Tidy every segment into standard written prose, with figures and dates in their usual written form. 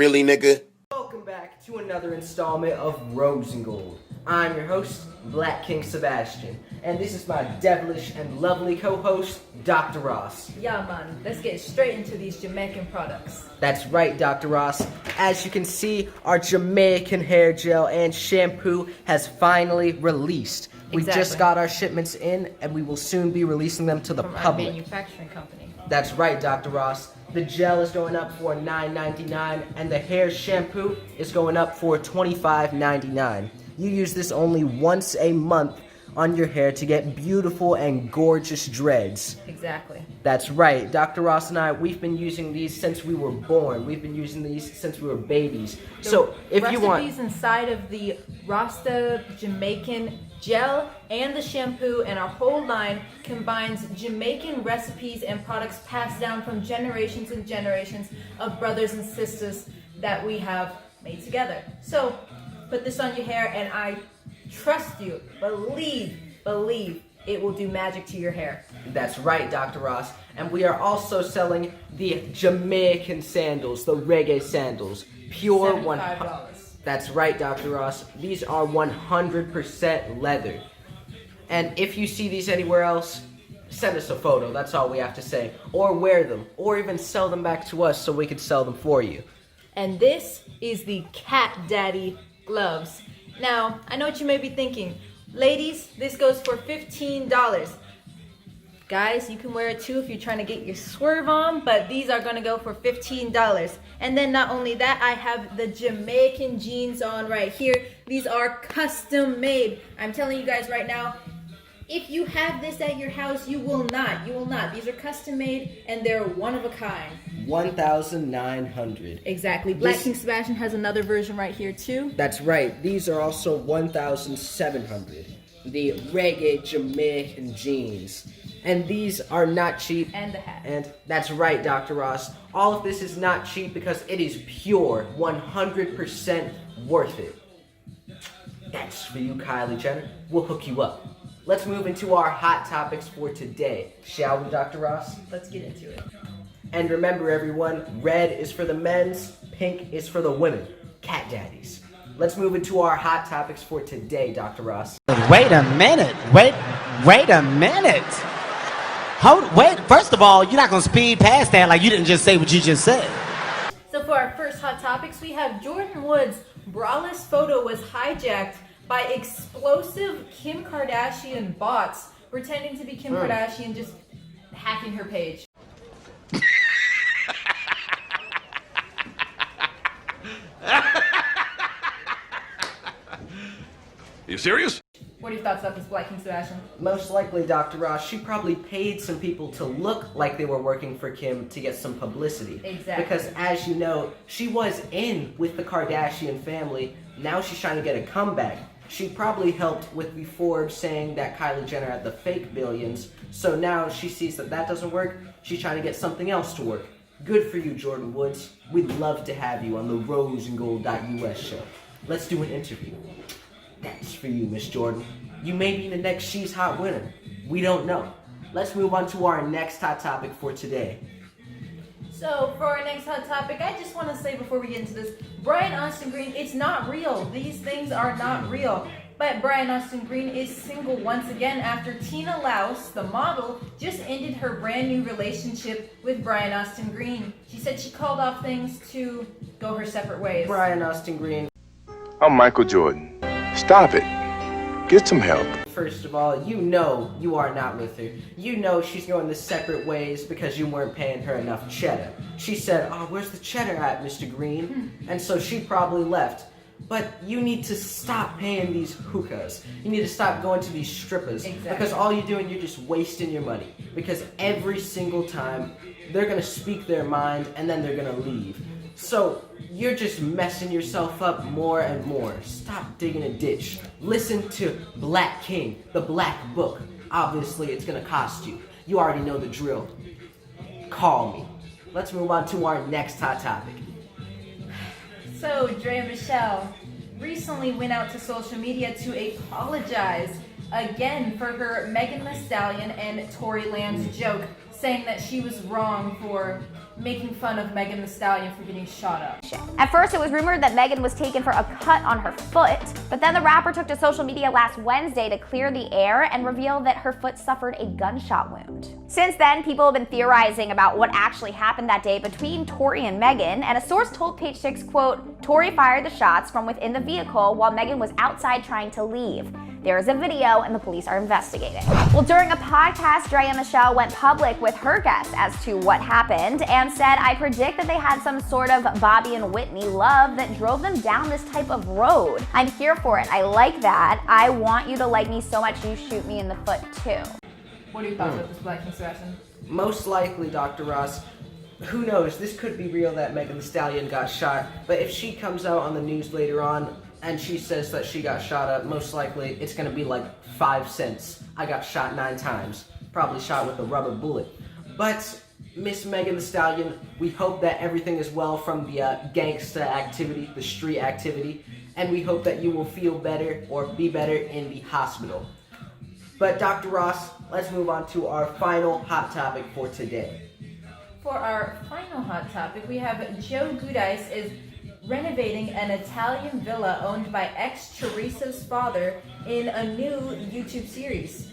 really, nigga? Welcome back to another installment of Rose and Gold. I'm your host, Black King Sebastian, and this is my devilish and lovely co-host, Dr. Ross. Yeah, man, let's get straight into these Jamaican products. That's right, Dr. Ross. As you can see, our Jamaican hair gel and shampoo has finally released. We just got our shipments in, and we will soon be releasing them to the From public. our manufacturing company. That's right, Dr. Ross. The gel is going up for $9.99, and the hair shampoo is going up for $25.99. You use this only once a month on your hair to get beautiful and gorgeous dreads. Exactly. That's right. Dr. Ross and I, we've been using these since we were born. We've been using these since we were babies. So if you want... recipes inside of the Rasta Jamaican gel and the shampoo and our whole line combines Jamaican recipes and products passed down from generations and generations of brothers and sisters that we have made together. So put this on your hair and I trust you, believe it will do magic to your hair. That's right, Dr. Ross. And we are also selling the Jamaican sandals, the reggae sandals. Pure $75. That's right, Dr. Ross. These are 100% leather. And if you see these anywhere else, send us a photo. That's all we have to say. Or wear them. Or even sell them back to us so we can sell them for you. And this is the Cat Daddy gloves. Now, I know what you may be thinking. Ladies, this goes for $15. Guys, you can wear it too if you're trying to get your swerve on, but these are going to go for $15. And then not only that, I have the Jamaican jeans on right here. These are custom made. I'm telling you guys right now, if you have this at your house, you will not. You will not. These are custom made and they're one of a kind. 1,900. Exactly. Black King Sebastian has another version right here too. That's right. These are also 1,700. The reggae Jamaican jeans. And these are not cheap. And the hat. And that's right, Dr. Ross. All of this is not cheap because it is pure, 100% worth it. That's for you, Kylie Jenner. We'll hook you up. Let's move into our hot topics for today. Shall we, Dr. Ross? Let's get into it. And remember, everyone, red is for the men's, pink is for the women. Cat daddies. Let's move into our hot topics for today, Dr. Ross. Wait a minute. Wait a minute. Wait, first of all, you're not going to speed past that like you didn't just say what you just said. So for our first hot topics, we have Jordan Woods' braless photo was hijacked by explosive Kim Kardashian bots pretending to be Kim Kardashian, just hacking her page. You serious? What are your thoughts on this, Black King Sebastian? Most likely, Dr. Ross, she probably paid some people to look like they were working for Kim to get some publicity. Exactly. Because, as you know, she was in with the Kardashian family. Now she's trying to get a comeback. She probably helped with the Forbes saying that Kylie Jenner had the fake billions. So now she sees that that doesn't work. She's trying to get something else to work. Good for you, Jordan Woods. We'd love to have you on the roseandgold.us show. Let's do an interview. That's for you, Miss Jordan. You may be the next She's Hot winner. We don't know. Let's move on to our next hot topic for today. So for our next hot topic, I just want to say before we get into this, Brian Austin Green, it's not real. These things are not real. But Brian Austin Green is single once again after Tina Laus, the model, just ended her brand new relationship with Brian Austin Green. She said she called off things to go her separate ways. Brian Austin Green. I'm Michael Jordan. Stop it. Get some help. First of all, you know you are not with her. You know she's going the separate ways because you weren't paying her enough cheddar. She said, "Oh, where's the cheddar at, Mr. Green?" And so she probably left. But you need to stop paying these hookahs. You need to stop going to these strippers. Exactly. Because all you're doing, you're just wasting your money. Because every single time, they're going to speak their mind and then they're going to leave. So you're just messing yourself up more and more. Stop digging a ditch. Listen to Black King, the Black Book. Obviously, it's going to cost you. You already know the drill. Call me. Let's move on to our next hot topic. So, Draya Michele recently went out to social media to apologize again for her Meghan Thee Stallion and Tory Lanez joke, saying that she was wrong for making fun of Meghan Thee Stallion for getting shot up. At first, it was rumored that Meghan was taken for a cut on her foot, but then the rapper took to social media last Wednesday to clear the air and reveal that her foot suffered a gunshot wound. Since then, people have been theorizing about what actually happened that day between Tory and Meghan, and a source told Page Six, quote, Tory fired the shots from within the vehicle while Meghan was outside trying to leave. There is a video and the police are investigating. Well, during a podcast, Draya Michele went public with her guess as to what happened and said, I predict that they had some sort of Bobby and Whitney love that drove them down this type of road. I'm here for it. I like that. I want you to like me so much you shoot me in the foot too. What are your thoughts about this Black King Sebastian? Most likely, Dr. Ross. Who knows? This could be real that Meghan Thee Stallion got shot, but if she comes out on the news later on and she says that she got shot up, most likely it's gonna be like 5 cents. I got shot 9 times. Probably shot with a rubber bullet. But Miss Meghan Thee Stallion, we hope that everything is well from the gangsta activity, the street activity, and we hope that you will feel better or be better in the hospital. But Dr. Ross, let's move on to our final hot topic for today. For our final hot topic, we have Joe Goodice is renovating an Italian villa owned by ex-Teresa's father in a new YouTube series.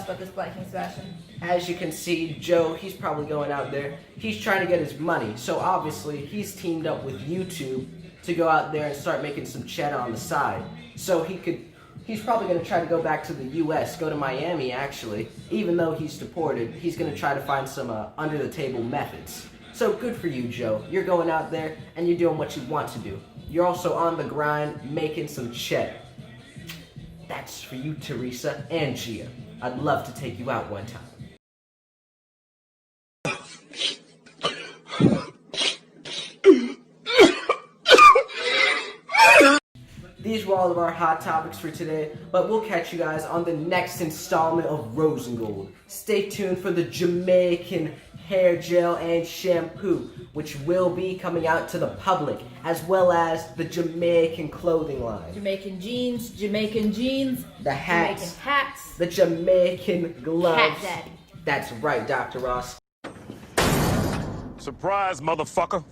About this Black King Sebastian? As you can see, Joe, he's probably going out there. He's trying to get his money. So obviously, he's teamed up with YouTube to go out there and start making some cheddar on the side. So he's probably going to try to go back to the US, go to Miami actually. Even though he's deported, he's going to try to find some under-the-table methods. So good for you, Joe. You're going out there and you're doing what you want to do. You're also on the grind, making some cheddar. That's for you, Teresa and Gia. I'd love to take you out one time. These were all of our hot topics for today, but we'll catch you guys on the next installment of Rose and Gold. Stay tuned for the Jamaican hair gel and shampoo, which will be coming out to the public, as well as the Jamaican clothing line. Jamaican jeans, the hats, Jamaican hats, the Jamaican gloves. Cat Daddy. That's right, Dr. Ross. Surprise, motherfucker.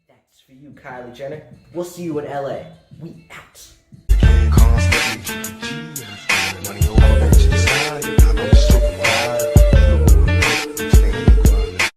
That's for you, Kylie Jenner. We'll see you in LA. We out.